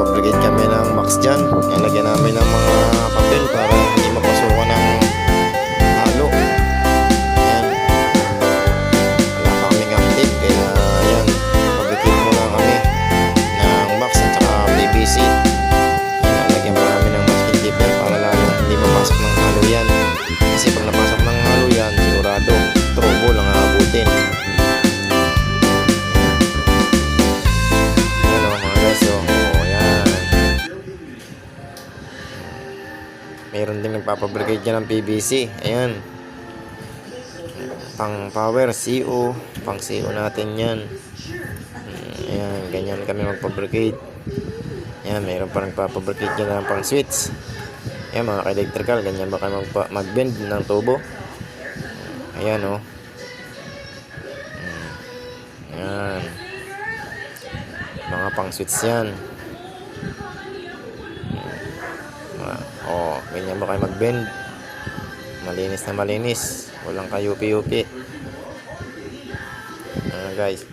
Magpapabrigade kami ng max dyan. Lagyan namin ng mga papel para hindi mapasukan ng halo. Ayan. Wala pa kaming active, kaya ayan, pabrigade muna kami ng max at saka PVC. Ayan, lagyan pa namin ng masking tape para lalo hindi mapasok ng halo yan. Kasi pag napasok ng halo yan, sigurado trouble ang aabutin. Mayroon din nagpapabrigade dyan ng PVC. Ayan. Pang power, CO. Pang CO natin yan. Ayan, ganyan kami magpabrigade. Ayan, mayroon pa nagpapabrigade dyan ng pang switch. Ayan, mga ka-electrical, ganyan ba kayo mag-bend ng tubo. Ayan, oh. Ayan. Mga pang switch yan. Ganyan ba kayo mag-bend? Malinis na malinis. Walang kayupi-yupi. Guys.